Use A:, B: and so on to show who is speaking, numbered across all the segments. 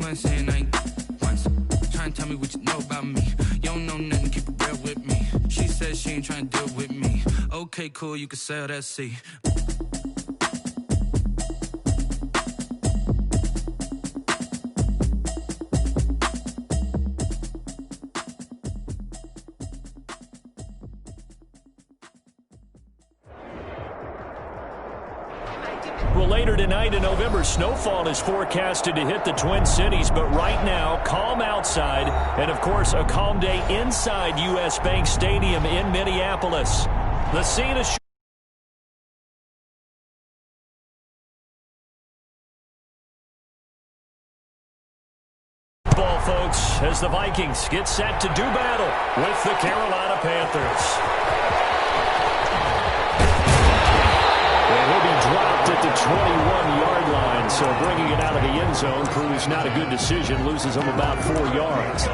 A: months saying I ain't once. Trying to tell me what you know about me. You don't know nothing, keep it real with me. She says she ain't trying to deal with me. Okay, cool, you can sell that seat.
B: Well, later tonight, a November snowfall is forecasted to hit the Twin Cities, but right now, calm outside, and of course, a calm day inside U.S. Bank Stadium in Minneapolis. The scene is ball, folks, as the Vikings get set to do battle with the Carolina Panthers. And he'll be dropped at the 21-yard line, so bringing it out of the end zone proves not a good decision, loses him about 4 yards.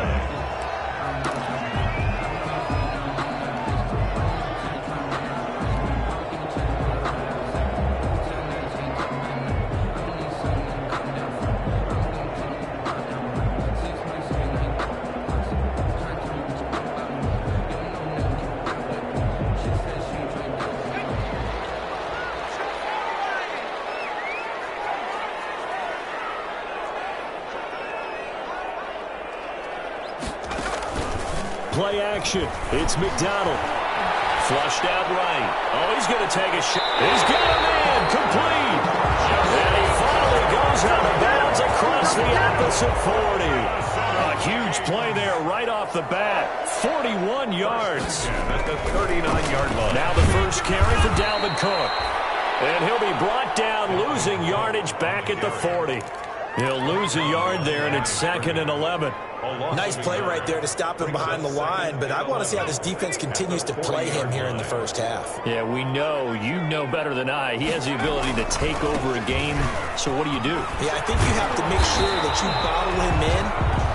B: Play action. It's McDonald. Flushed out right. Oh, he's going to take a shot. He's got a man. Complete. And he finally goes out of bounds across the opposite 40. A huge play there right off the bat. 41 yards.
C: At the 39-yard line.
B: Now the first carry for Dalvin Cook. And he'll be brought down, losing yardage back at the 40. He'll lose a yard there, and it's 2nd and 11.
D: Nice play right there to stop him behind the line, but I want to see how this defense continues to play him here in the first half.
B: Yeah, we know. You know better than I. He has the ability to take over a game, so what do you do?
D: Yeah, I think you have to make sure that you bottle him in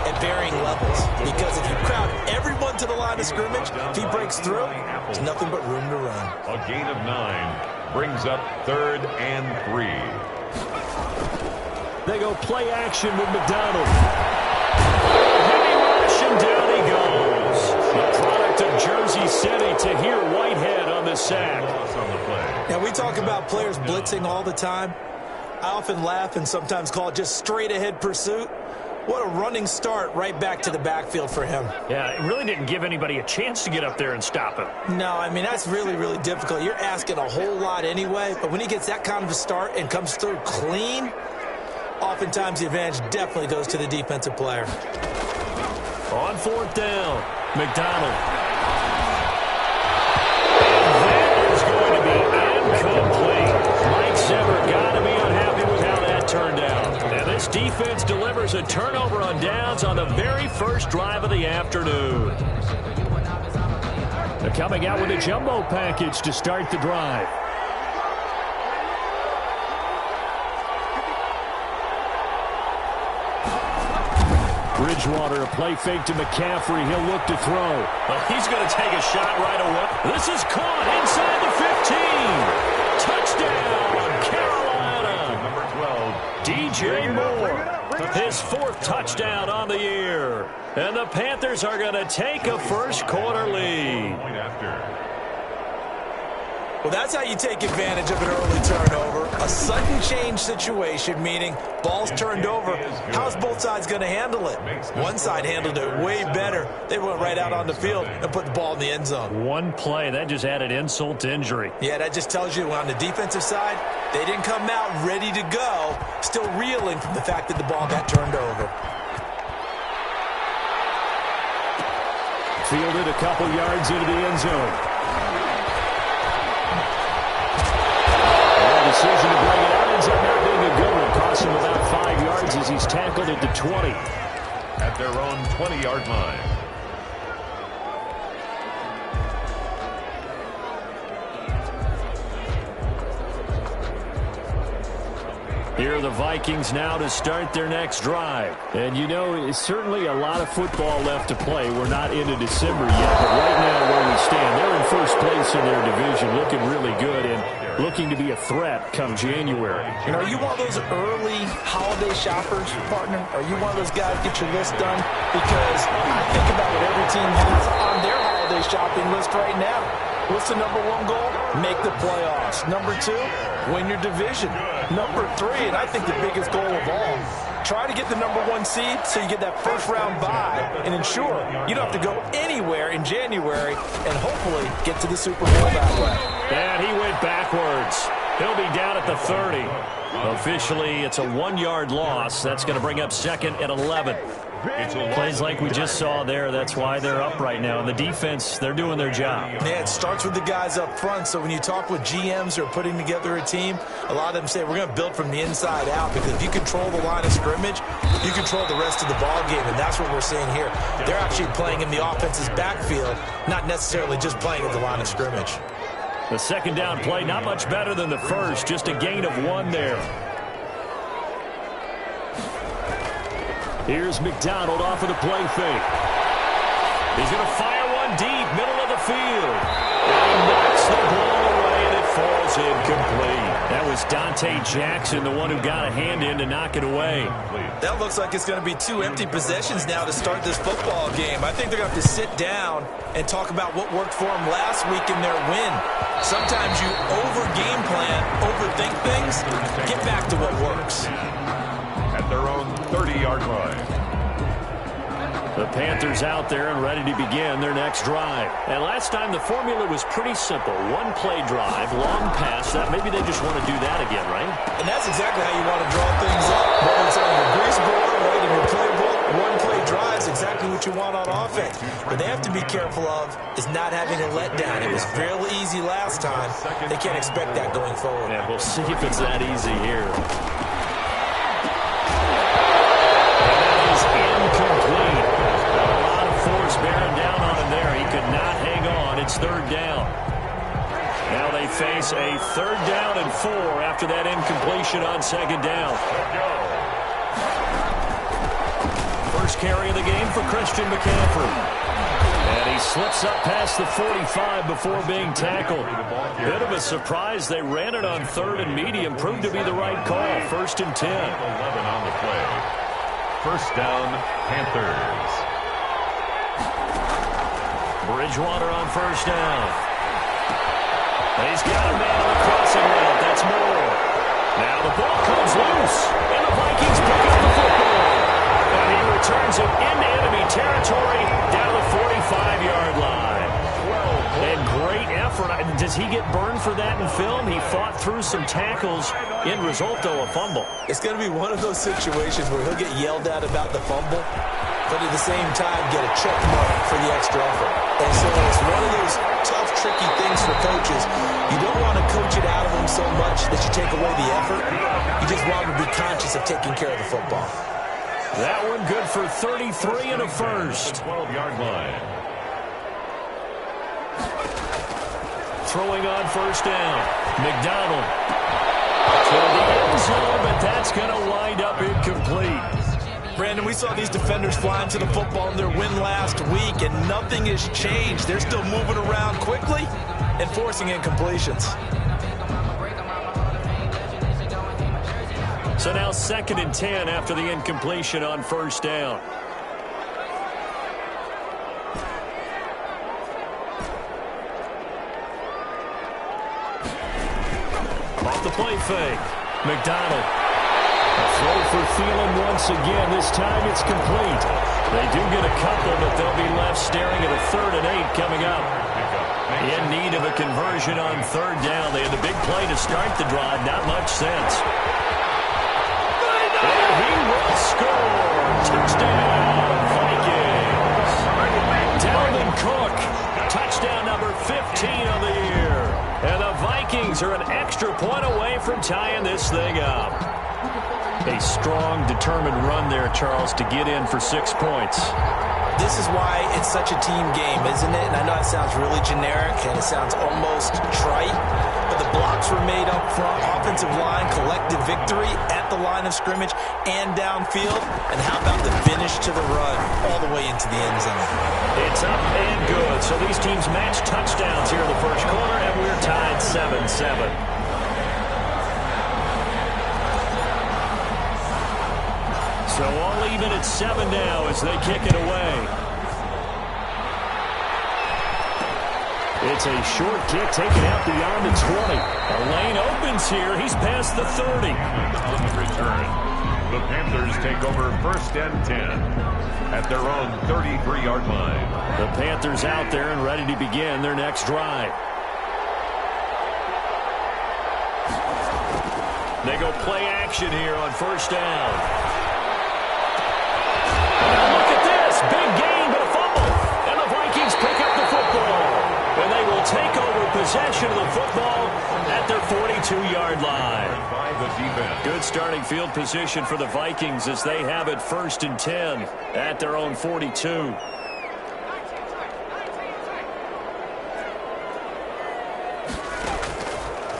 D: at varying levels, because if you crowd everyone to the line of scrimmage, if he breaks through, there's nothing but room to run.
C: A gain of 9 brings up 3rd and 3.
B: They go play action with McDonald. Heavy rush, and down he goes. The product of Jersey City to hear Whitehead on the sack.
D: Now, we talk about players blitzing all the time. I often laugh and sometimes call it just straight-ahead pursuit. What a running start right back to the backfield for him.
B: Yeah, it really didn't give anybody a chance to get up there and stop him.
D: No, I mean, that's really, really difficult. You're asking a whole lot anyway, but when he gets that kind of a start and comes through clean, oftentimes the advantage definitely goes to the defensive player.
B: On 4th down, McDonald. And that is going to be incomplete. Mike Zimmer got to be unhappy with how that turned out. And this defense delivers a turnover on downs on the very first drive of the afternoon. They're coming out with a jumbo package to start the drive. Bridgewater, a play fake to McCaffrey. He'll look to throw. Well, he's going to take a shot right away. This is caught inside the 15. Touchdown, Carolina. DJ Moore, his 4th touchdown on the year. And the Panthers are going to take a first-quarter lead.
D: Well, that's how you take advantage of an early turnover. A sudden change situation, meaning ball's turned over. How's both sides going to handle it? One side handled it way better. They went right out on the field and put the ball in the end zone.
B: One play, that just added insult to injury.
D: Yeah, that just tells you on the defensive side, they didn't come out ready to go, still reeling from the fact that the ball got turned over.
B: Fielded a couple yards into the end zone. Decision to bring it out ends up not being a good one. Costs him about 5 yards as he's tackled at the 20.
C: At their own 20-yard line.
B: Here are the Vikings now to start their next drive. And, you know, it's certainly a lot of football left to play. We're not into December yet, but right now where we stand, they're in first place in their division, looking really good and looking to be a threat come January.
D: You know, are you one of those early holiday shoppers, partner? Are you one of those guys get your list done? Because I think about what every team has on their holiday shopping list right now. What's the number one goal? Make the playoffs. Number two, win your division. Number three, and I think the biggest goal of all, try to get the number one seed so you get that first round bye and ensure you don't have to go anywhere in January and hopefully get to the Super Bowl that way.
B: And he went backwards. He'll be down at the 30. Officially, it's a 1-yard loss. That's going to bring up second and 11. Plays like we just saw there. That's why they're up right now. The defense, they're doing their job.
D: Yeah, it starts with the guys up front. So when you talk with GMs who are putting together a team, a lot of them say we're going to build from the inside out, because if you control the line of scrimmage, you control the rest of the ball game, and that's what we're seeing here. They're actually playing in the offense's backfield, not necessarily just playing at the line of scrimmage.
B: The second down play, not much better than the first, just a gain of 1 there. Here's McDonald off of the play fake. He's going to fire one deep, middle of the field. And he knocks the ball away, and it falls incomplete. That was Dante Jackson, the one who got a hand in to knock it away.
D: That looks like it's going to be 2 empty possessions now to start this football game. I think they're going to have to sit down and talk about what worked for them last week in their win. Sometimes you over-game plan, overthink things, get back to what works.
C: At their own 30-yard line.
B: The Panthers out there and ready to begin their next drive. And last time the formula was pretty simple. 1-play drive, long pass. That maybe they just want to do that again, right?
D: And that's exactly how you want to draw things up. Whether it's on your grease board, right, in your playbook, 1-play drive is exactly what you want on offense. What they have to be careful of is not having a letdown. It was fairly easy last time. They can't expect that going forward.
B: Yeah, we'll see if it's that easy here. Incomplete. A lot of force bearing down on him there. He could not hang on. It's third down. Now they face a 3rd down and 4 after that incompletion on 2nd down. First carry of the game for Christian McCaffrey. And he slips up past the 45 before being tackled. Bit of a surprise. They ran it on 3rd and medium. Proved to be the right call. 1st and 10.
C: 11 on the play. First down, Panthers.
B: Bridgewater on 1st down. He's got a man on the crossing route. That's Moore. Now the ball comes loose, and the Vikings pick up the football. And he returns it into enemy territory down the 45-yard line. And great effort. Does he get burned for that in film? He fought through some tackles. End result, though, a fumble.
D: It's going to be one of those situations where he'll get yelled at about the fumble, but at the same time get a check mark for the extra effort. And so it's one of those tough, tricky things for coaches. You don't want to coach it out of them so much that you take away the effort. You just want to be conscious of taking care of the football.
B: That one good for 33 and a first.
C: 12-yard line.
B: Throwing on 1st down. McDonald to the end zone, but that's going to wind up incomplete.
D: Brandon, we saw these defenders flying to the football in their win last week, and nothing has changed. They're still moving around quickly and forcing incompletions.
B: So now 2nd and 10 after the incompletion on 1st down. Off the play fake. McDonald. A throw for Thielen once again. This time it's complete. They do get a couple, but they'll be left staring at a 3rd and 8 coming up. In need of a conversion on 3rd down. They had the big play to start the drive. Not much sense. And he will score. Touchdown, Vikings. Dalvin Cook. Touchdown number 15 of the year. And the Vikings are an extra point away from tying this thing up. A strong, determined run there, Charles, to get in for 6 points.
D: This is why it's such a team game, isn't it? And I know it sounds really generic and it sounds almost trite, of the blocks were made up front. Offensive line collected victory at the line of scrimmage and downfield. And how about the finish to the run all the way into the end zone?
B: It's up and good. So these teams match touchdowns here in the first quarter, and we're tied 7-7. So all even at 7 now as they kick it away. It's a short kick taken out beyond the 20. A lane opens here. He's past the 30.
C: On the return, the Panthers take over 1st and 10 at their own 33-yard line.
B: The Panthers out there and ready to begin their next drive. They go play action here on 1st down. Look at this. Big gain, but a fumble. And the Vikings pick up the football. And they will take over possession of the football at their 42-yard line. Good starting field position for the Vikings as they have it 1st and 10 at their own 42.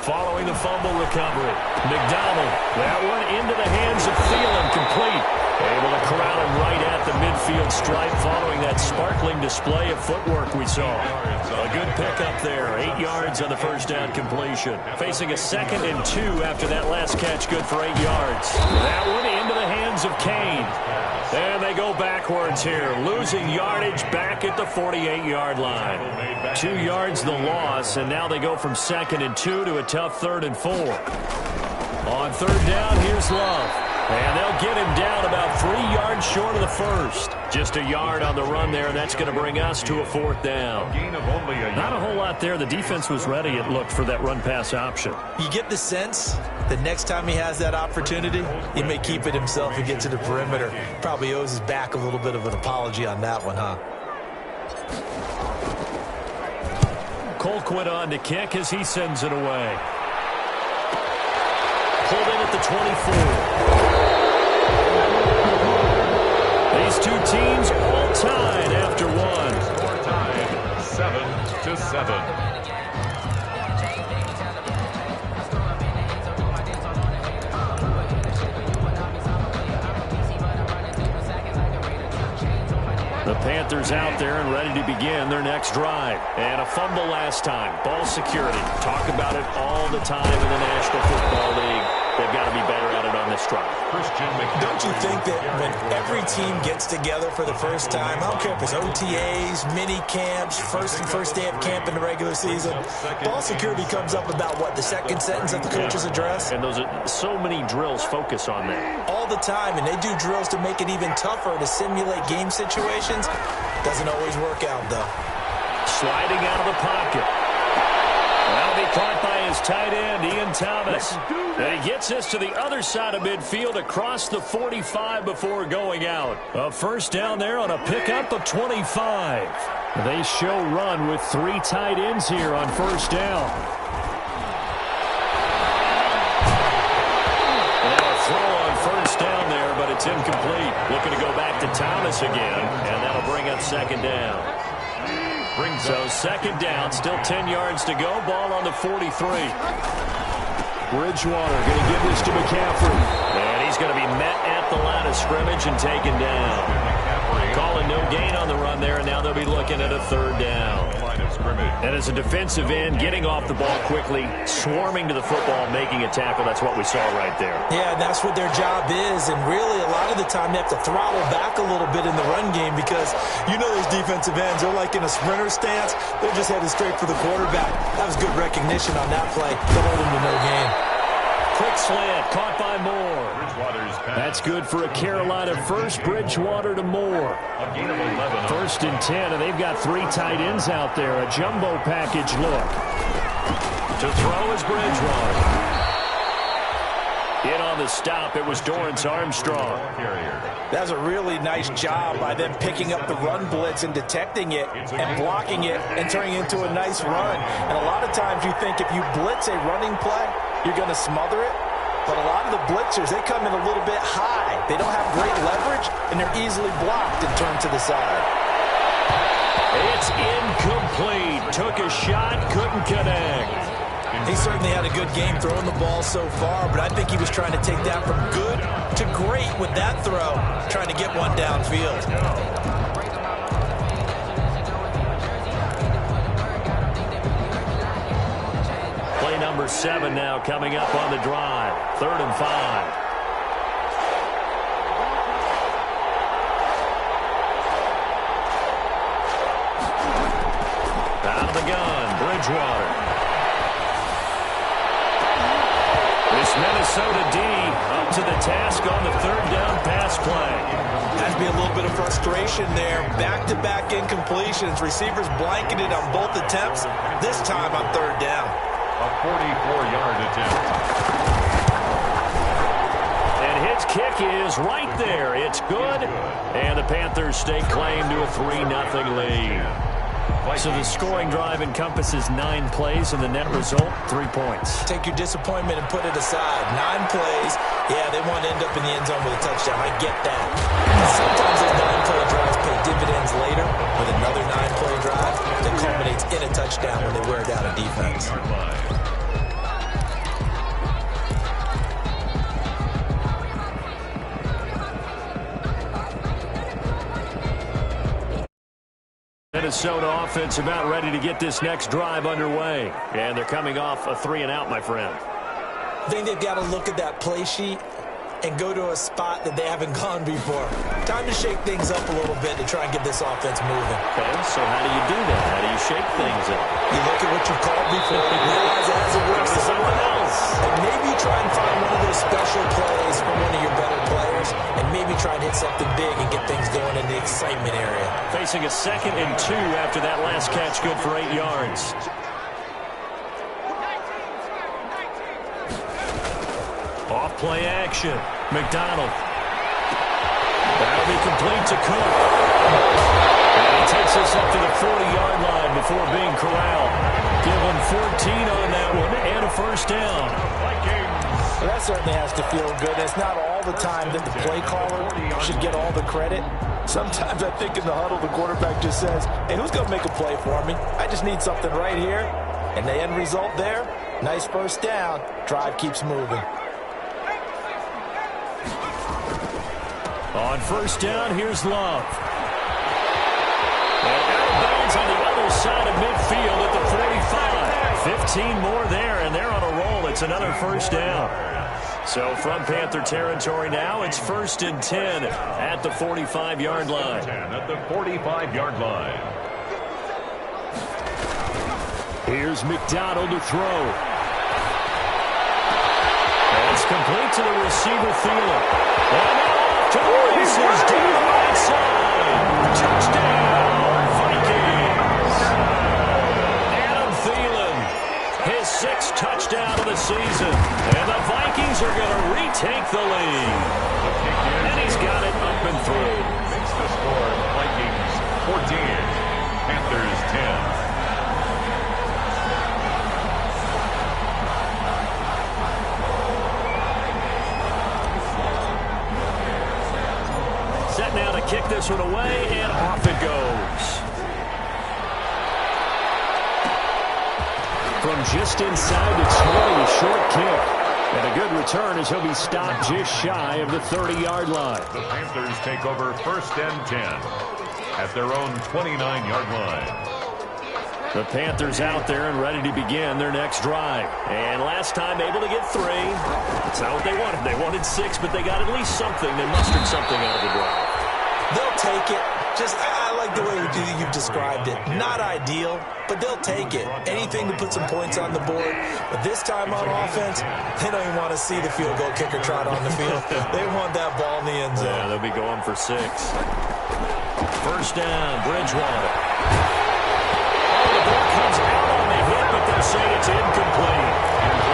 B: Following the fumble recovery, McDonald, that one into the hands of Thielen, complete. Able to corral him right at the midfield stripe following that sparkling display of footwork we saw. A good pickup there, 8 yards on the 1st down completion. Facing a 2nd and 2 after that last catch, good for 8 yards. That one into the hands of Kane. And they go backwards here, losing yardage back at the 48-yard line. 2 yards the loss, and now they go from 2nd and 2 to a tough 3rd and 4. On 3rd down, here's Love. And they'll get him down about 3 yards short of the 1st. Just a yard on the run there, and that's going to bring us to a 4th down. Not a whole lot there. The defense was ready, it looked, for that run-pass option.
D: You get the sense that next time he has that opportunity, he may keep it himself and get to the perimeter. Probably owes his back a little bit of an apology on that one, huh?
B: Colquitt on to kick as he sends it away. Pulled in at the 24. These two teams all tied after one.
C: Score tied 7-7.
B: The Panthers out there and ready to begin their next drive. And a fumble last time. Ball security. Talk about it all the time in the National Football League. They've got to be better at it on this drive.
D: Don't you think that when every team gets together for the first time, I don't care if it's OTAs, mini camps, first day of camp in the regular season, ball security comes up about what, the second sentence of the coach's address?
B: And those are so many drills focus on that.
D: All the time, and they do drills to make it even tougher to simulate game situations. Doesn't always work out, though.
B: Sliding out of the pocket. That'll be caught by his tight end, Ian Thomas. And he gets us to the other side of midfield across the 45 before going out. A 1st down there on a pickup of 25. They show run with 3 tight ends here on 1st down. And a throw on 1st down there, but it's incomplete. Looking to go back to Thomas again, and that'll bring up 2nd down. So 2nd down, still 10 yards to go. Ball on the 43. Bridgewater going to give this to McCaffrey. And he's going to be met at the line of scrimmage and taken down. Calling no gain on the run there, and now they'll be looking at a 3rd down. And as a defensive end, getting off the ball quickly, swarming to the football, making a tackle, that's what we saw right there.
D: Yeah, and that's what their job is, and really a lot of the time they have to throttle back a little bit in the run game because you know those defensive ends, they're like in a sprinter stance. They're just headed straight for the quarterback. That was good recognition on that play to hold him to no gain.
B: Quick slant, caught by Moore. That's good for a Carolina first. Bridgewater to Moore. 1st and 10, and they've got 3 tight ends out there. A jumbo package look. To throw is Bridgewater. In on the stop, it was Dorrance Armstrong.
D: That was a really nice job by them picking up the run blitz and detecting it and blocking it and turning it into a nice run. And a lot of times you think if you blitz a running play, you're going to smother it. But a lot of the blitzers, they come in a little bit high. They don't have great leverage, and they're easily blocked and turned to the side.
B: It's incomplete. Took a shot, couldn't connect.
D: He certainly had a good game throwing the ball so far, but I think he was trying to take that from good to great with that throw, trying to get one downfield.
B: Play number 7 now coming up on the drive. 3rd and 5. Out of the gun, Bridgewater. This Minnesota D up to the task on the 3rd down pass play.
D: Has to be a little bit of frustration there. Back-to-back incompletions. Receivers blanketed on both attempts. This time on 3rd down.
C: A 44-yard attempt.
B: And his kick is right there. It's good. And the Panthers stake claim to a 3-0 lead. So the scoring drive encompasses 9 plays, and the net result, 3 points.
D: Take your disappointment and put it aside. 9 plays. Yeah, they want to end up in the end zone with a touchdown. I get that. But sometimes those 9-play drives pay dividends later with another 9-play drive that culminates in a touchdown when they wear down a defense.
B: Minnesota offense about ready to get this next drive underway. And they're coming off a 3-and-out, my friend.
D: I think they've got to look at that play sheet and go to a spot that they haven't gone before. Time to shake things up a little bit to try and get this offense moving.
B: Okay, so how do you do that? How do you shake things up?
D: You look at what you've called before and realize it hasn't worked for someone else. And maybe try and find one of those special plays from one of your better players, and maybe try and hit something big and get things going in the excitement area.
B: Facing a 2nd and 2 after that last catch, good for 8 yards. Off play action. McDonald. That'll be complete to Cook. And he takes us up to the 40-yard line before being corralled. Give him 14 on that one and a 1st down.
D: Well, that certainly has to feel good. It's not all the time that the play caller should get all the credit. Sometimes I think in the huddle, the quarterback just says, hey, who's going to make a play for me? I just need something right here. And the end result there, nice 1st down. Drive keeps moving.
B: On 1st down, here's Love. And out of bounds on the other side of midfield at the 45. 15 more there, and they're on a roll. It's another 1st down. So from Panther territory now, it's 1st and 10 at the 45-yard line.
C: At the 45-yard line.
B: Here's McDonald to throw. It's complete to the receiver, Thielen. And to the races down the right side. Touchdown, Vikings. Adam Thielen, his 6th touchdown of the season. And the Vikings are going to retake the lead. And he's got it up and through.
C: Makes the score Vikings 14, Panthers 10.
B: Set now to kick this one away, and off it goes. From just inside, it's really a short kick. And a good return as he'll be stopped just shy of the 30-yard line.
C: The Panthers take over 1st and 10 at their own 29-yard line.
B: The Panthers out there and ready to begin their next drive. And last time able to get 3. That's not what they wanted. They wanted 6, but they got at least something. They mustered something out of the drive.
D: They'll take it. I like the way you've described it. Not ideal, but they'll take it. Anything to put some points on the board. But this time on offense, they don't even want to see the field goal kicker trot on the field. They want that ball in the end zone.
B: Yeah, they'll be going for 6. 1st down, Bridgewater. The ball comes out on the hit, but they're saying it's incomplete.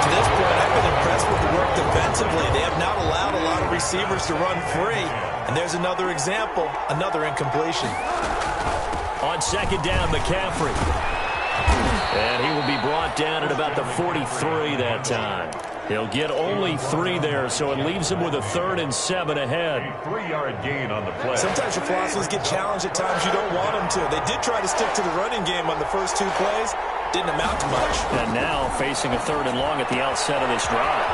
D: To this point, I've been impressed with the work defensively. They have not allowed a lot of receivers to run free. And there's another example, another incompletion.
B: On 2nd down, McCaffrey. And he will be brought down at about the 43 that time. He'll get only 3 there, so it leaves him with a 3rd and 7 ahead.
C: A 3-yard gain on the play.
D: Sometimes your philosophies get challenged at times you don't want them to. They did try to stick to the running game on the first 2 plays. didn't amount to much.
B: And now facing a 3rd and long at the outset of this drive.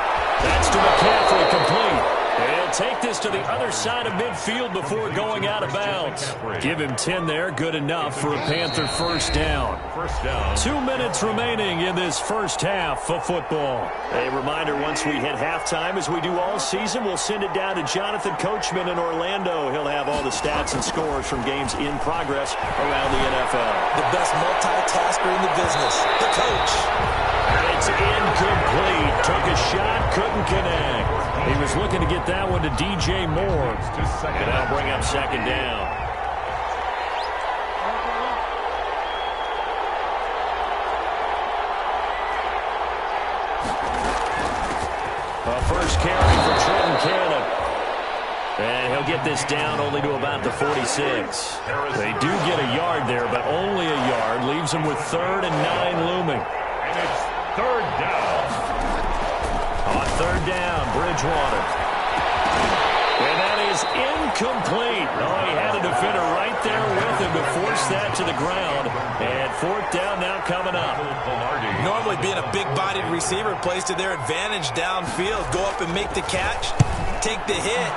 B: That's to McCaffrey, complete. He'll take this to the other side of midfield before going out of bounds. Give him 10 there, good enough for a Panther first down. 2 minutes remaining in this first half of football. A reminder, once we hit halftime, as we do all season, we'll send it down to Jonathan Coachman in Orlando. He'll have all the stats and scores from games in progress around the NFL.
D: The best multitasker in the business, the coach.
B: And it's incomplete. Took a shot, couldn't connect. He was looking to get that one to DJ Moore. And that'll bring up second down. A first carry for Trenton Cannon. And he'll get this down only to about the 46. They do get a yard there, but only a yard. Leaves them with 3rd and 9 looming.
C: And it's 3rd down.
B: On 3rd down, Bridgewater. And that is incomplete. Oh, he had a defender right there with him to force that to the ground. And 4th down now coming up.
D: Normally being a big-bodied receiver plays to their advantage downfield. Go up and make the catch, take the hit,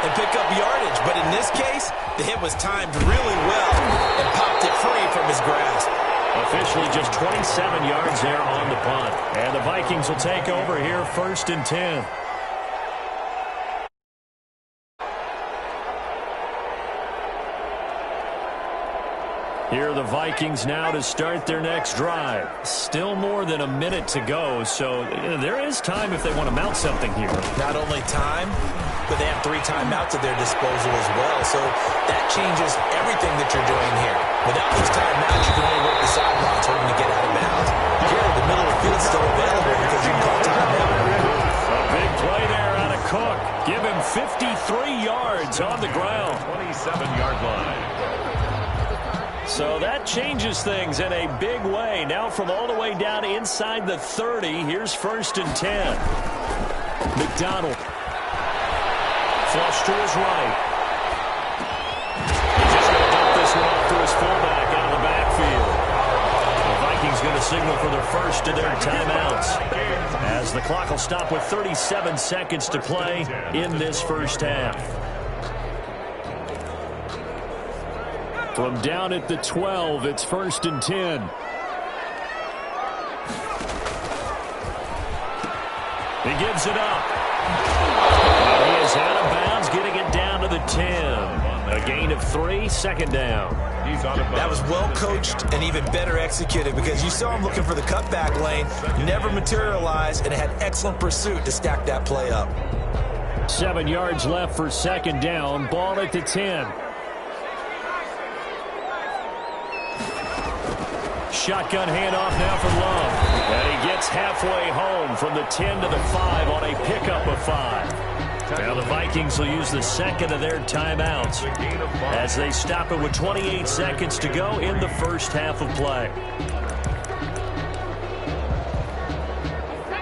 D: and pick up yardage. But in this case, the hit was timed really well and popped it free from his grasp.
B: Officially just 27 yards there on the punt. And the Vikings will take over here 1st and 10. Here are the Vikings now to start their next drive. Still more than a minute to go, so there is time if they want to mount something here.
D: Not only time, but they have 3 timeouts at their disposal as well, so that changes everything that you're doing here. Without those timeouts, you can only work the sidelines hoping to get out of bounds. Here, the middle of the field is still available because you can call timeout.
B: A big play there out of Cook. Give him 53 yards on the ground.
C: 27-yard line.
B: So that changes things in a big way. Now from all the way down inside the 30, here's 1st and 10. McDonald. Flush to his right. He's just going to dump this one off to his fullback out of the backfield. The Vikings going to signal for their first of their timeouts, as the clock will stop with 37 seconds to play in this first half. From down at the 12, it's 1st and 10. He gives it up. He is out of bounds, getting it down to the 10. A gain of 3, 2nd down.
D: That was well coached and even better executed because you saw him looking for the cutback lane, never materialized, and had excellent pursuit to stack that play up.
B: 7 yards left for 2nd down. Ball at the 10. Shotgun handoff now for Love. And he gets halfway home from the 10 to the 5 on a pickup of 5. Now the Vikings will use the 2nd of their timeouts as they stop it with 28 seconds to go in the first half of play.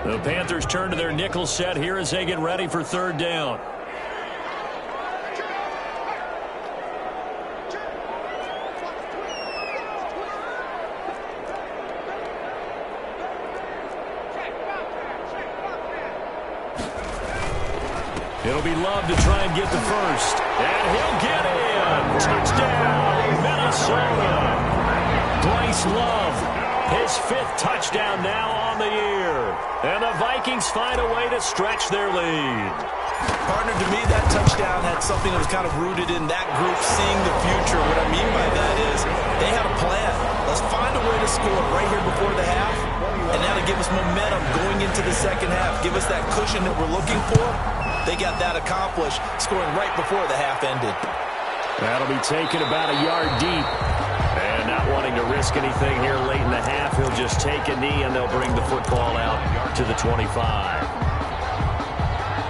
B: The Panthers turn to their nickel set here as they get ready for 3rd down. It'll be Love to try and get the first. And he'll get in. Touchdown, Minnesota. Bryce Love, his 5th touchdown now on the year. And the Vikings find a way to stretch their lead.
D: Partner, to me, that touchdown had something that was kind of rooted in that group seeing the future. What I mean by that is they had a plan. Let's find a way to score right here before the half. And that'll give us momentum going into the second half. Give us that cushion that we're looking for. They got that accomplished, scoring right before the half ended.
B: That'll be taken about a yard deep. And not wanting to risk anything here late in the half, he'll just take a knee and they'll bring the football out to the 25.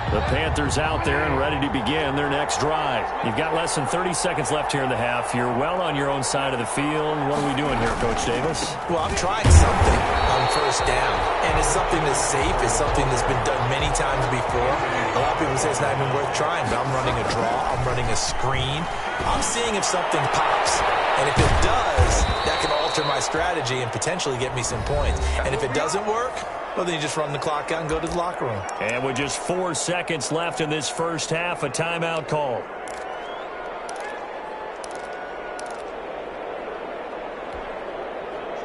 B: The Panthers out there and ready to begin their next drive. You've got less than 30 seconds left here in the half. You're well on your own side of the field. What are we doing here, Coach Davis?
D: Well, I'm trying something. I'm on first down. And it's something that's safe. It's something that's been done many times before. A lot of people say it's not even worth trying, but I'm running a draw. I'm running a screen. I'm seeing if something pops. And if it does, that can alter my strategy and potentially get me some points. And if it doesn't work, well, then you just run the clock out and go to the locker room.
B: And with just 4 seconds left in this first half, a timeout call.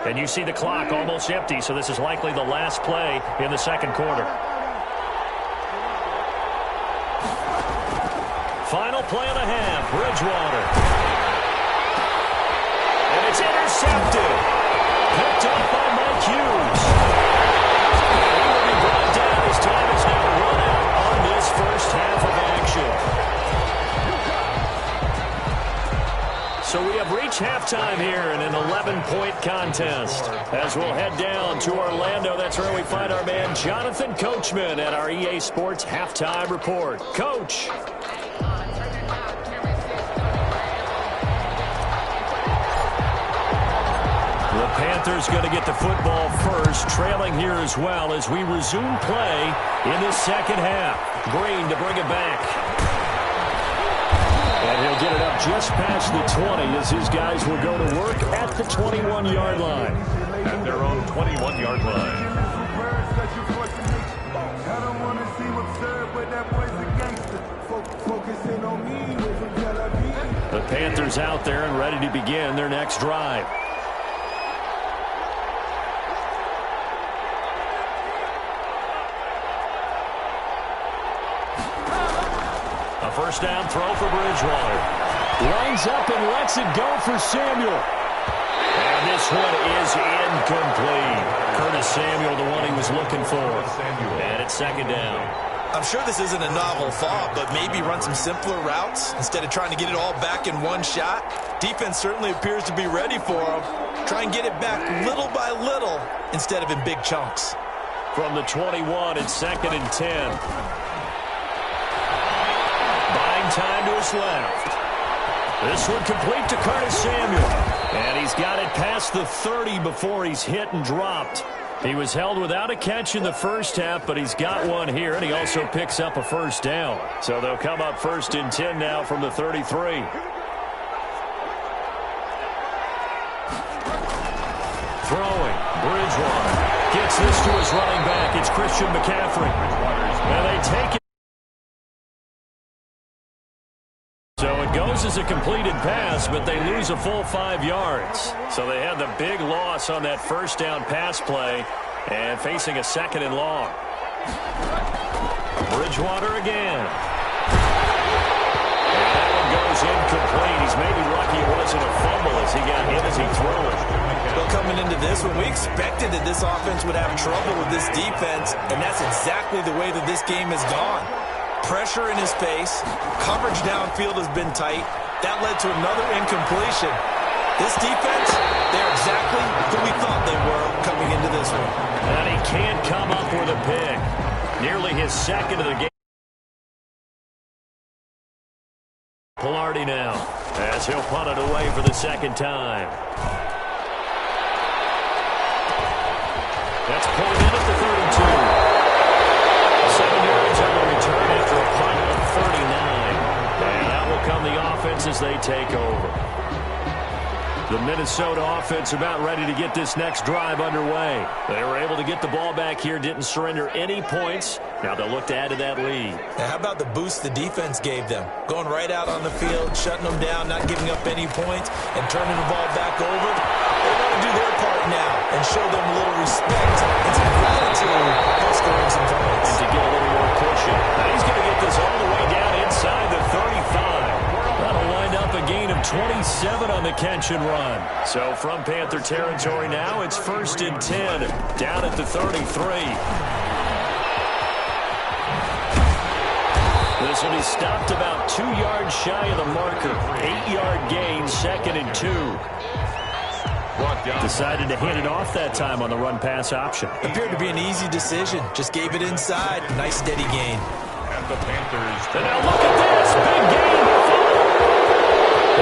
B: And you see the clock almost empty, so this is likely the last play in the second quarter. Final play of the half, Bridgewater. And it's intercepted. Picked up by Mike Hughes. He will be brought down as time is now run out on this first half of action. So we have reached halftime here in an 11-point contest. As we'll head down to Orlando, that's where we find our man Jonathan Coachman at our EA Sports Halftime Report. Coach. The Panthers going to get the football first, trailing here as well as we resume play in the second half. Green to bring it back. And he'll get it up just past the 20 as his guys will go to work at the 21-yard line.
C: At their own 21-yard line.
B: The Panthers out there and ready to begin their next drive. A first down throw for Bridgewater. Lines up and lets it go for Samuel. And this one is incomplete. Curtis Samuel, the one he was looking for. And it's second down.
D: I'm sure this isn't a novel thought, but maybe run some simpler routes instead of trying to get it all back in one shot. Defense certainly appears to be ready for him. Try and get it back little by little instead of in big chunks.
B: From the 21, it's second and 10. Buying time to his left. This one complete to Curtis Samuel. And he's got it past the 30 before he's hit and dropped. He was held without a catch in the first half, but he's got one here, and he also picks up a first down. So they'll come up first and 10 now from the 33. Throwing. Bridgewater gets this to his running back. It's Christian McCaffrey. And they take it. So it goes as a completed pass, but they lose a full 5 yards. So they had the big loss on that first down pass play and facing a second and long. Bridgewater again. And that one goes incomplete. He's maybe lucky it wasn't a fumble as he got hit as he threw it.
D: Well, coming into this one, we expected that this offense would have trouble with this defense, and that's exactly the way that this game has gone. Pressure in his face. Coverage downfield has been tight. That led to another incompletion. This defense, they're exactly who we thought they were coming into this one.
B: And he can't come up with a pick. Nearly his second of the game. Pilardi now, as he'll punt it away for the second time. That's pulled in at the 32. 7 yards on the return after a punt of 39. And that will come the offense as they take over. The Minnesota offense about ready to get this next drive underway. They were able to get the ball back here, didn't surrender any points. Now they'll look to add to that lead.
D: Now, how about the boost the defense gave them? Going right out on the field, shutting them down, not giving up any points, and turning the ball back over. They want to do their part now and show them a little respect and some gratitude for scoring some points.
B: And to get a little more cushion. Now he's going to get this all the way down inside the 35. That'll wind up a gain of 27 on the catch and run. So from Panther territory now, it's first and 10 down at the 33. This will be stopped about 2 yards shy of the marker. 8-yard gain, second and 2. Decided to hand it off that time on the run-pass option.
D: Appeared to be an easy decision. Just gave it inside. Nice steady gain.
C: At the Panthers.
B: And now look at this. Big gain.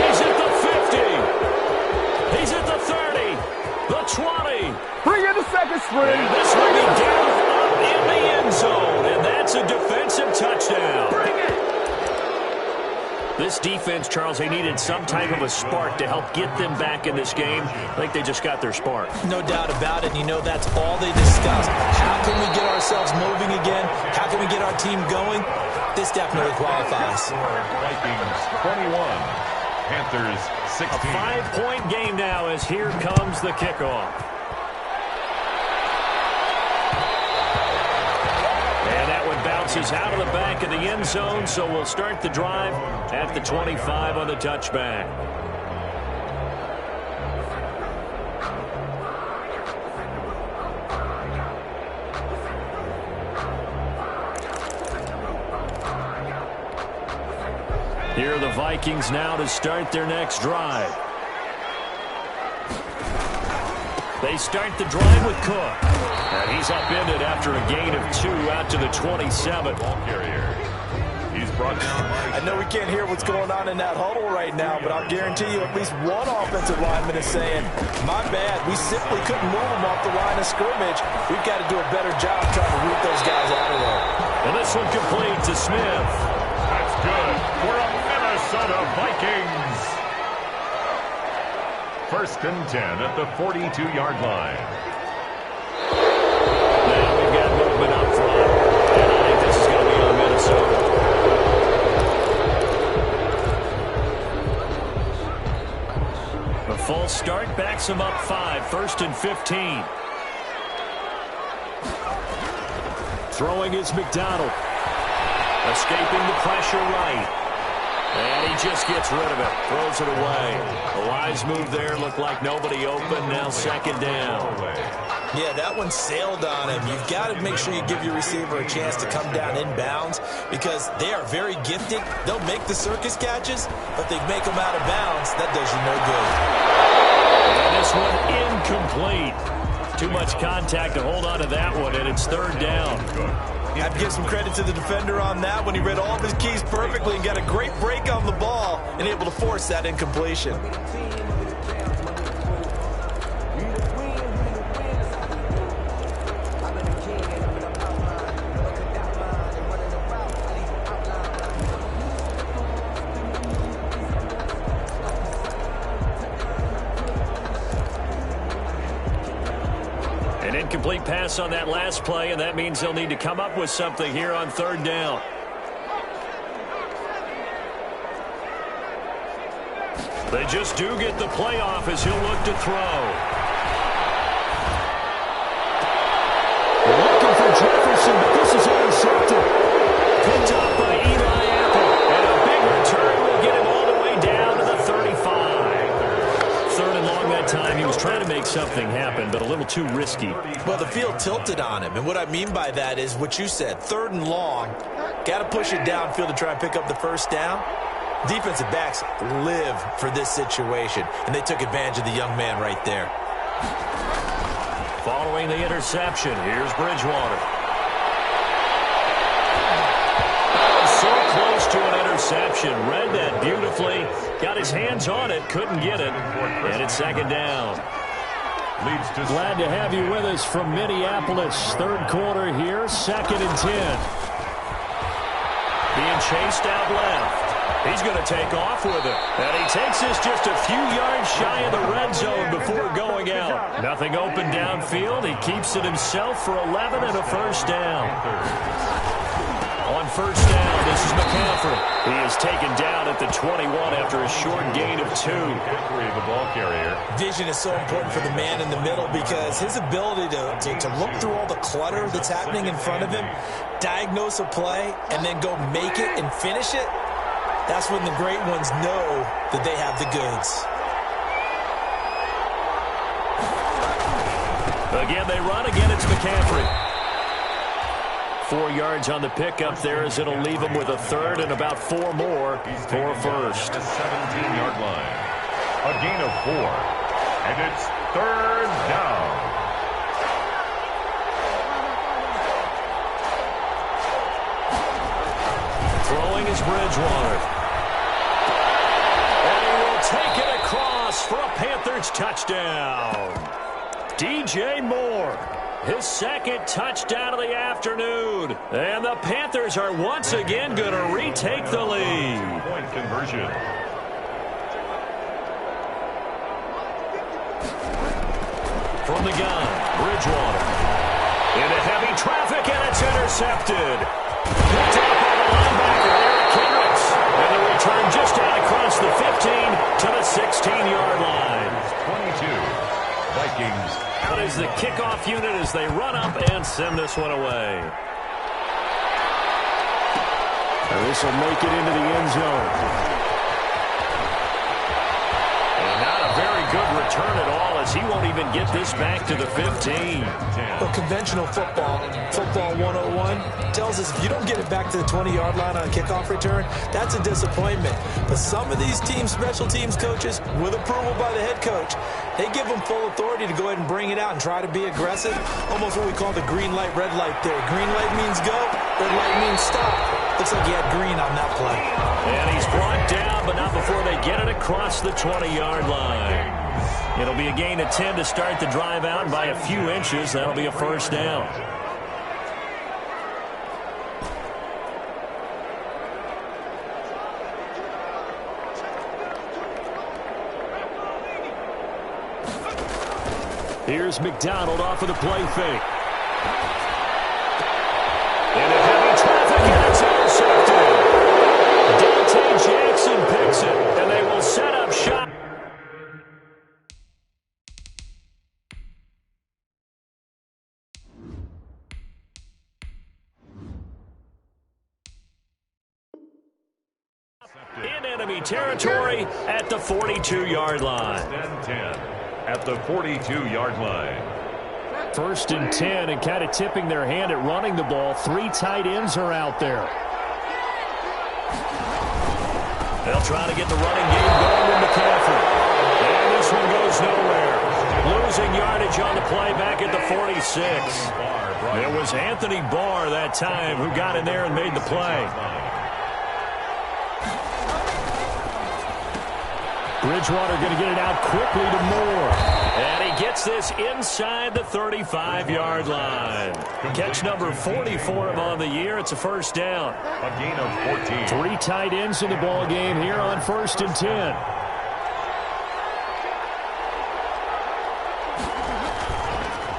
B: He's at the 50. He's at the 30. The 20.
E: Bring in the second
B: And this will be down up in the end zone, and that's a defensive touchdown. This defense, Charles, they needed some type of a spark to help get them back in this game. I think they just got their spark.
D: No doubt about it. You know, that's all they discussed. How can we get ourselves moving again? How can we get our team going? This definitely qualifies.
C: Vikings 21, Panthers 16.
B: A 5-point game now as here comes the kickoff. And that one bounces out of the back of the end zone, so we'll start the drive at the 25 on the touchback. Here are the Vikings now to start their next drive. They start the drive with Cook. And he's upended after a gain of 2 out to the 27.
C: Ball carrier. He's brought down.
D: I know we can't hear what's going on in that huddle right now, but I'll guarantee you at least one offensive lineman is saying, my bad, we simply couldn't move them off the line of scrimmage. We've got to do a better job trying to root those guys out of there.
B: And this one complete to Smith.
C: That's good for a Minnesota Vikings. 1st and 10 at the 42-yard line.
B: Now we've got movement up front. And I think this is going to be on Minnesota. The full start backs them up 5. 1st and 15. Throwing is McDonald. Escaping the pressure right. And he just gets rid of it. Throws it away. A wise move there. Looked like nobody open. Now 2nd down.
D: Yeah, that one sailed on him. You've got to make sure you give your receiver a chance to come down inbounds because they are very gifted. They'll make the circus catches, but they make them out of bounds. That does you no good.
B: And this one incomplete. Too much contact to hold on to that one, and it's 3rd down.
D: I have to give some credit to the defender on that one. He read all of his keys perfectly and got a great break on the ball and able to force that incompletion.
B: Incomplete pass on that last play, and that means they'll need to come up with something here on 3rd down. They just do get the play off as he'll look to throw. Looking for Jefferson, but this is intercepted. Picked up by Eli Apple, and a big return will get him all the way down to the 35. 3rd and long that time. He was trying to make something happen, but a little too risky.
D: Well, the field tilted on him, and what I mean by that is what you said, 3rd and long. Got to push it downfield to try and pick up the 1st down. Defensive backs live for this situation, and they took advantage of the young man right there.
B: Following the interception, here's Bridgewater. So close to an interception. Read that beautifully. Got his hands on it, couldn't get it. And it's 2nd down. Glad to have you with us from Minneapolis. 3rd quarter here, 2nd and 10. Being chased out left. He's going to take off with it. And he takes this just a few yards shy of the red zone before going out. Nothing open downfield. He keeps it himself for 11 and a 1st down. On 1st down, this is McCaffrey. He is taken down at the 21 after a short gain of 2.
C: The ball carrier.
D: Vision is so important for the man in the middle because his ability to look through all the clutter that's happening in front of him, diagnose a play, and then go make it and finish it, that's when the great ones know that they have the goods.
B: Again, they run. Again, it's McCaffrey. 4 yards on the pickup there as it'll leave him with a 3rd and about 4 more for a 1st.
C: The 17-yard line. A gain of 4. And it's 3rd down.
B: Throwing is Bridgewater. And he will take it across for a Panthers touchdown. DJ Moore. his second touchdown of the afternoon. And the Panthers are once again going to retake the lead.
C: Point conversion.
B: From the gun, Bridgewater. Into heavy traffic, and it's intercepted. Picked up by the linebacker, Eric Kendricks. And the return just out across the 15 to the 16-yard line.
C: 22. Vikings.
B: Out is the kickoff unit as they run up and send this one away.
E: And this will make it into the end zone.
B: And not a very good return at all, as he won't even get this back to the 15.
D: Well, conventional football 101, tells us if you don't get it back to the 20-yard line on a kickoff return, that's a disappointment. But some of these special teams coaches, with approval by the head coach, they give them full authority to go ahead and bring it out and try to be aggressive. Almost what we call the green light, red light theory. Green light means go, red light means stop. Looks like he had green on that play.
B: And he's brought down, but not before they get it across the 20-yard line. It'll be a gain of 10 to start the drive out, and by a few inches, that'll be a first down.
E: Here's McDonald off of the play fake.
B: Into heavy traffic, and it's intercepted. Dante Jackson picks it, and they will set up shot. In enemy territory at the 42-yard line.
C: 10 at the 42-yard line.
E: 1st and 10, and kind of tipping their hand at running the ball. 3 tight ends are out there.
B: They'll try to get the running game going with McCaffrey. And this one goes nowhere. Losing yardage on the play back at the 46. It was Anthony Barr that time who got in there and made the play.
E: Bridgewater going to get it out quickly to Moore.
B: And he gets this inside the 35-yard line. Catch number 44 on the year. It's a first down.
C: A gain of 14.
E: 3 tight ends in the ball game here on 1st and 10.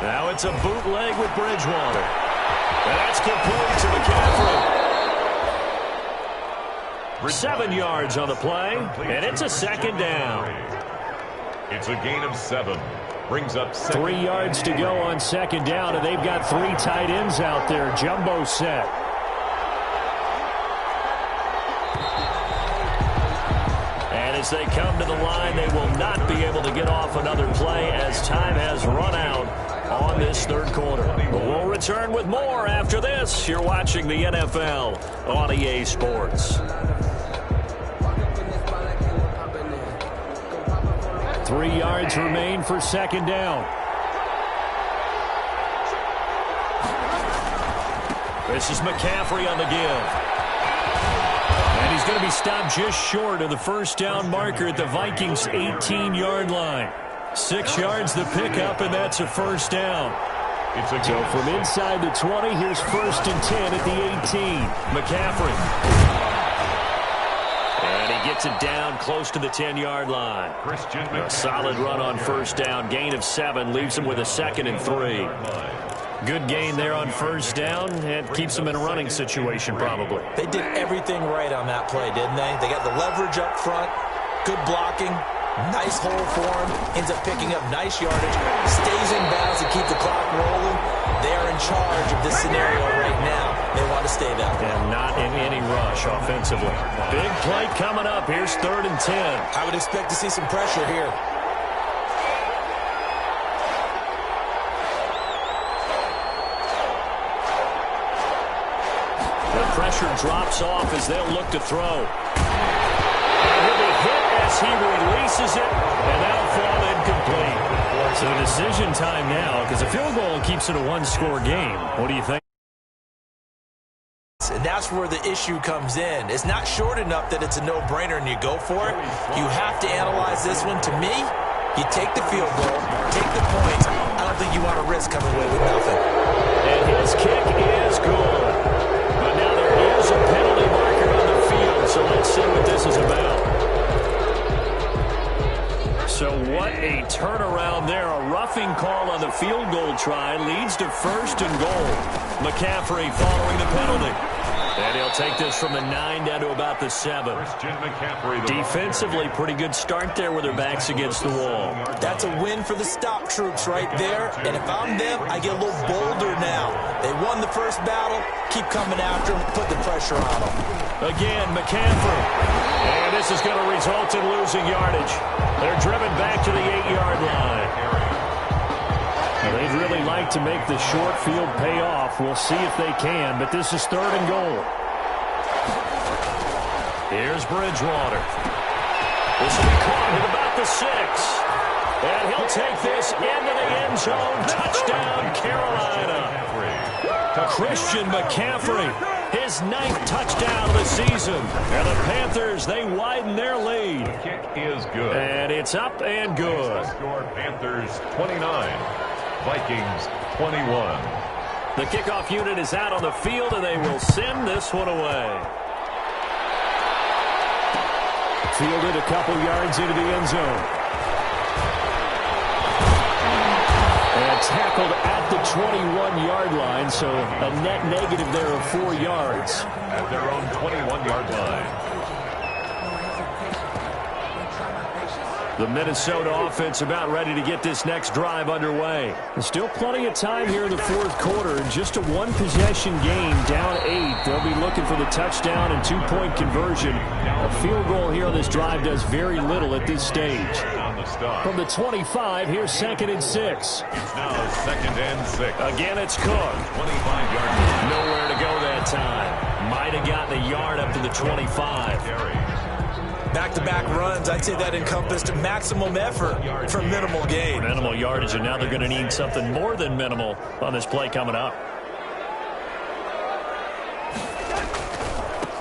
B: Now it's a bootleg with Bridgewater. And that's complete to McCaffrey. 7 yards on the play, and it's a second down.
C: It's a gain of 7. Brings up
E: 3 yards to go on second down, and they've got 3 tight ends out there. Jumbo set.
B: And as they come to the line, they will not be able to get off another play as time has run out on this third quarter. But we'll return with more after this. You're watching the NFL on EA Sports.
E: 3 yards remain for second down.
B: This is McCaffrey on the give.
E: And he's going to be stopped just short of the first down marker at the Vikings' 18-yard line. 6 yards the pickup, and that's a first down. So from inside the 20, here's 1st and 10 at the 18.
B: McCaffrey. And he gets it down close to the 10-yard line. A solid run on first down. Gain of 7 leaves him with a 2nd and 3. Good gain there on first down. It keeps him in a running situation probably.
D: They did everything right on that play, didn't they? They got the leverage up front, good blocking, nice hole for him, ends up picking up nice yardage, stays in bounds to keep the clock rolling. They're in charge of this scenario right now. They want to stay that way.
B: And not in any rush offensively. Big play coming up. Here's 3rd and 10.
D: I would expect to see some pressure here.
B: The pressure drops off as they'll look to throw. And he'll be hit as he releases it, and that'll fall incomplete.
E: So decision time now, because a field goal keeps it a one-score game. What do you think?
D: And that's where the issue comes in. It's not short enough that it's a no-brainer and you go for it. You have to analyze this one. To me, You take the field goal, take the points. I don't think you want to risk coming away with nothing.
E: And his kick is good. But now there is a penalty marker on the field, so let's see what this is about. So what a turnaround there. A roughing call on the field goal try leads to 1st and goal. McCaffrey following the penalty. And he'll take this from the 9 down to about the 7. Defensively, pretty good start there with their backs against the wall.
D: That's a win for the stop troops right there. And if I'm them, I get a little bolder now. They won the first battle. Keep coming after them. Put the pressure on them.
E: Again, McCaffrey. And this is going to result in losing yardage. They're driven back to the 8-yard line. They'd really like to make the short field pay off. We'll see if they can, but this is 3rd and goal. Here's Bridgewater. This will be caught at about the 6. And he'll take this into the end zone. Touchdown, Carolina. Christian McCaffrey, his 9th touchdown of the season. And the Panthers, they widen their lead.
C: The kick is good.
E: And it's up and good.
C: Score Panthers 29, Vikings 21.
E: The kickoff unit is out on the field, and they will send this one away. Fielded a couple yards into the end zone. And tackled at the 21-yard line, so a net negative there of 4 yards.
C: At their own 21-yard line.
E: The Minnesota offense about ready to get this next drive underway. There's still plenty of time here in the 4th quarter. Just a 1-possession game, down 8. They'll be looking for the touchdown and 2-point conversion. A field goal here on this drive does very little at this stage. From the 25, here's 2nd and 6.
C: It's now 2nd and 6.
E: Again, it's Cook.
C: 25-yard.
E: Nowhere to go that time. Might have gotten a yard up to the 25.
D: Back-to-back runs, I'd say that encompassed maximum effort for minimal gain.
E: Minimal yardage, and now they're going to need something more than minimal on this play coming up.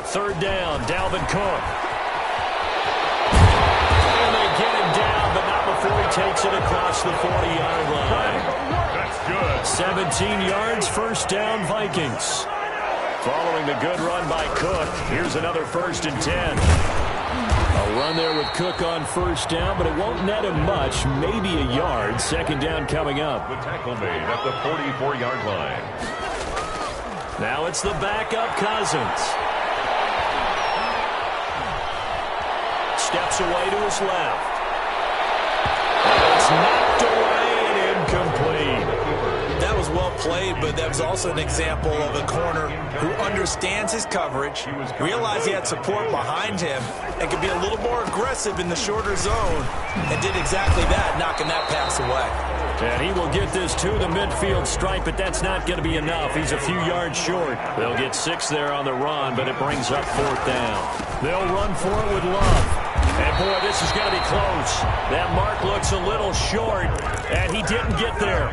E: 3rd down, Dalvin Cook. And they get him down, but not before he takes it across the 40-yard line.
C: That's good.
E: 17 yards, 1st down, Vikings. Following the good run by Cook, here's another 1st and 10. A run there with Cook on 1st down, but it won't net him much, maybe a yard. 2nd down coming up.
C: The tackle made at the 44-yard line.
E: Now it's the backup Cousins. Steps away to his left. And it's knocked away and incomplete.
D: That was well played, but that was also an example of a corner who understands his coverage, realized he had support behind him, and could be a little more aggressive in the shorter zone, and did exactly that, knocking that pass away.
E: And he will get this to the midfield stripe, but that's not going to be enough. He's a few yards short. They'll get 6 there on the run, but it brings up 4th down. They'll run for it with Love. And, boy, this is going to be close. That mark looks a little short, and he didn't get there.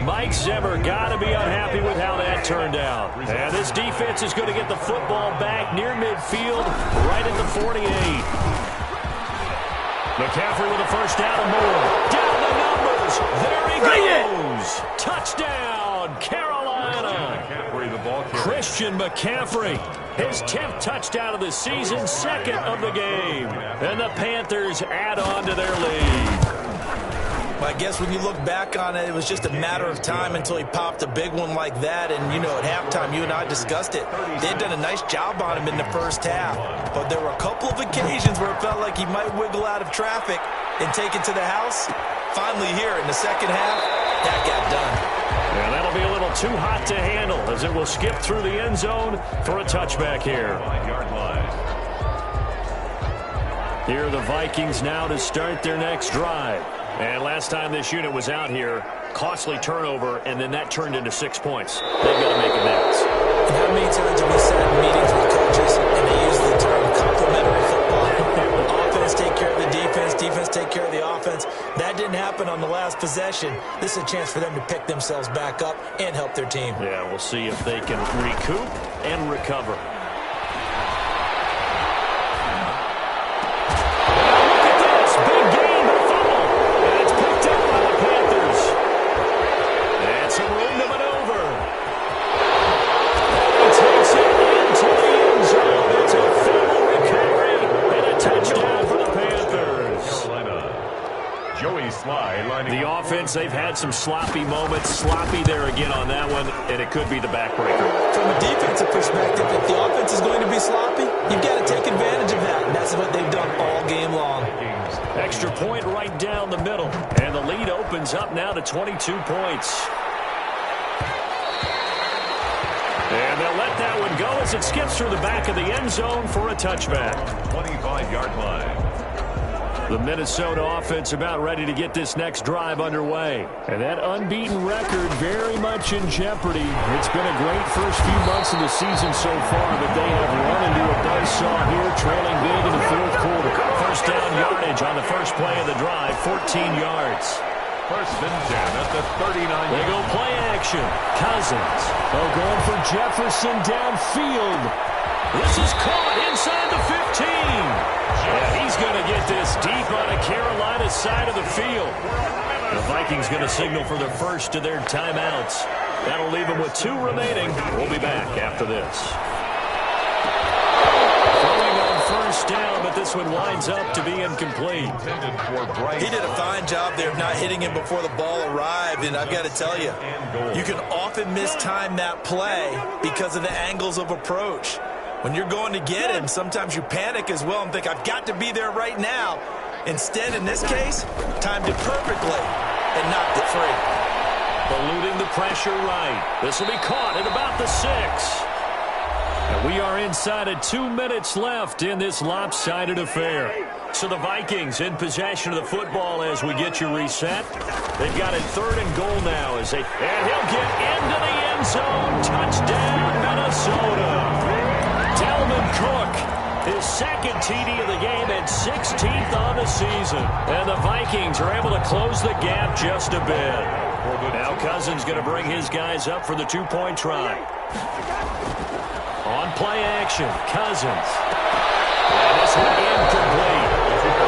E: Mike Zimmer got to be unhappy with how that turned out. And this defense is going to get the football back near midfield, right at the 48. McCaffrey with a 1st down and more. Down the numbers. There he goes. Touchdown, Carolina. Christian McCaffrey, his 10th touchdown of the season, 2nd of the game. And the Panthers add on to their lead.
D: I guess when you look back on it, it was just a matter of time until he popped a big one like that. And, you know, at halftime, you and I discussed it. They had done a nice job on him in the first half. But there were a couple of occasions where it felt like he might wiggle out of traffic and take it to the house. Finally here in the second half, that got done.
E: And that'll be a little too hot to handle as it will skip through the end zone for a touchback here. Here are the Vikings now to start their next drive. And last time this unit was out here, costly turnover, and then that turned into 6 points. They've got to make amends.
D: And how many times have we sat in meetings with coaches and they use the term complementary football? Offense take care of the defense, defense take care of the offense. That didn't happen on the last possession. This is a chance for them to pick themselves back up and help their team.
E: Yeah, we'll see if they can recoup and recover.
C: Joey Sly lining
E: The offense, they've had some sloppy moments. Sloppy there again on that one, and it could be the backbreaker.
D: From a defensive perspective, if the offense is going to be sloppy, you've got to take advantage of that. And that's what they've done all game long.
E: Extra point right down the middle. And the lead opens up now to 22 points. And they'll let that one go as it skips through the back of the end zone for a touchback.
C: 25-yard line.
E: The Minnesota offense about ready to get this next drive underway. And that unbeaten record very much in jeopardy. It's been a great first few months of the season so far, but they have run into a buzzsaw here, trailing big in the fourth quarter. First down yardage on the first play of the drive, 14 yards.
C: First and 10 at the 39.
E: They go play action. Cousins. Oh, going for Jefferson downfield. This is caught inside the 15. And he's going to get this deep on a Carolina side of the field. The Vikings going to signal for the first of their timeouts. That'll leave them with 2 remaining. We'll be back after this. Throwing on first down, but this one winds up to be incomplete.
D: He did a fine job there of not hitting him before the ball arrived, and I've got to tell you, you can often mistime that play because of the angles of approach. When you're going to get him, sometimes you panic as well and think, I've got to be there right now. Instead, in this case, timed it perfectly and knocked it free.
E: Eluding the pressure right. This will be caught at about the 6. And we are inside of 2 minutes left in this lopsided affair. So the Vikings in possession of the football as we get you reset. They've got it 3rd and goal now and he'll get into the end zone. Touchdown, Minnesota. Dalvin Cook, his second TD of the game and 16th on the season. And the Vikings are able to close the gap just a bit. Now Cousins going to bring his guys up for the 2-point try. On play action, Cousins. And this one incomplete.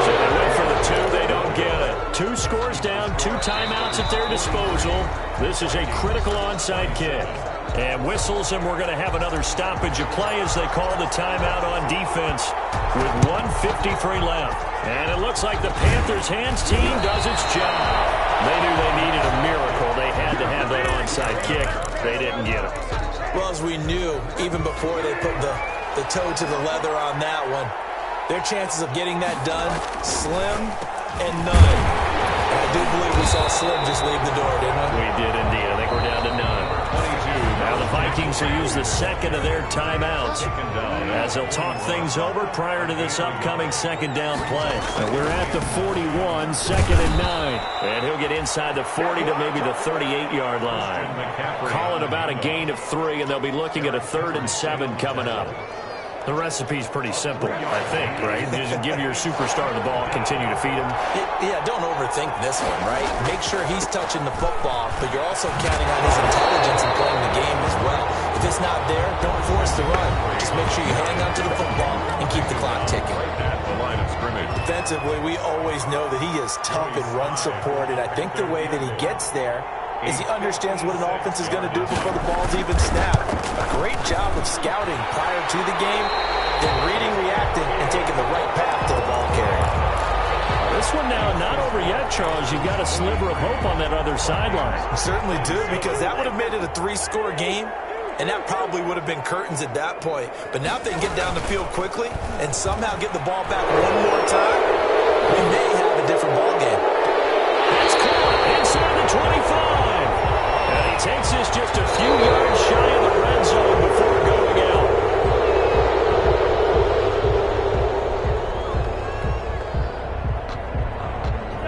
E: So they went for the 2, they don't get it. 2 scores down, 2 timeouts at their disposal. This is a critical onside kick. And whistles, and we're going to have another stoppage of play as they call the timeout on defense with 1:53 left. And it looks like the Panthers' hands team does its job. They knew they needed a miracle. They had to have that onside kick. They didn't get it.
D: Well, as we knew, even before they put the toe to the leather on that one, their chances of getting that done, slim and none. And I do believe we saw Slim just leave the door, didn't we?
E: We did indeed. I think we're down to none. Now the Vikings will use the second of their timeouts as they'll talk things over prior to this upcoming second down play. And we're at the 41, 2nd and 9. And he'll get inside the 40 to maybe the 38-yard line. Call it about a gain of 3, and they'll be looking at a 3rd and 7 coming up. The recipe's pretty simple, I think, right? Just give your superstar the ball, continue to feed him.
D: Yeah, don't overthink this one, right? Make sure he's touching the football, but you're also counting on his intelligence in playing the game as well. If it's not there, don't force the run. Just make sure you hang on to the football and keep the clock ticking.
C: At the line of scrimmage.
D: Defensively, we always know that he is tough in run support, and I think the way that he gets there is he understands what an offense is going to do before the ball's even snapped. A great job of scouting prior to the game, then reading, reacting, and taking the right path to the ball carrier.
E: This one now not over yet, Charles. You've got a sliver of hope on that other sideline.
D: Certainly do, because that would have made it a 3-score game, and that probably would have been curtains at that point. But now if they can get down the field quickly and somehow get the ball back one more time, we may have a different ball game.
E: It's caught inside the 25. And he takes this just a few yards shy of the red zone before going out.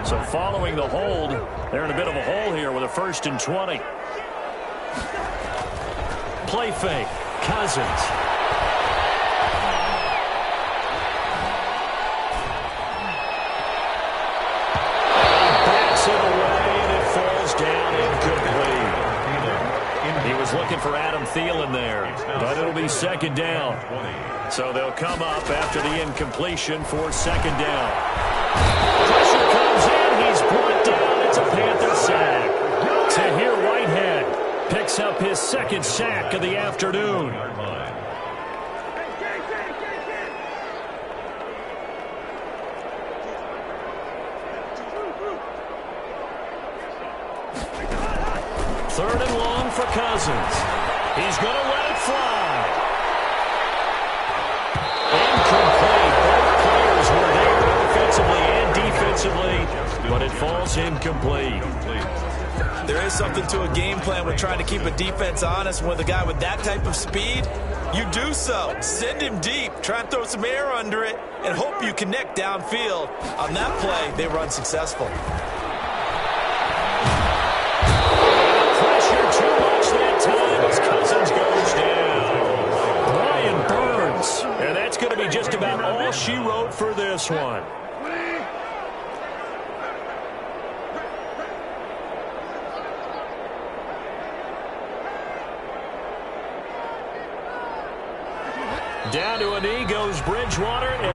E: So following the hold, they're in a bit of a hole here with a 1st and 20. Play fake. Cousins. Backs it away, and it falls down incomplete. He was looking for Adam Thielen there, but it'll be 2nd down. So they'll come up after the incompletion for 2nd down. Pressure comes in. He's brought down. It's a Panther sack. Tahir Whitehead picks up his 2nd sack of the afternoon. Third and long for Cousins. He's going to let it fly. Incomplete. Both players were there offensively and defensively, but it falls incomplete.
D: There is something to a game plan with trying to keep a defense honest. With a guy with that type of speed, you do so. Send him deep. Try and throw some air under it and hope you connect downfield. On that play, they were unsuccessful.
E: Pressure too much that time as Cousins goes down. Brian Burns. And that's going to be just about all she wrote for this one. Down to a knee goes Bridgewater.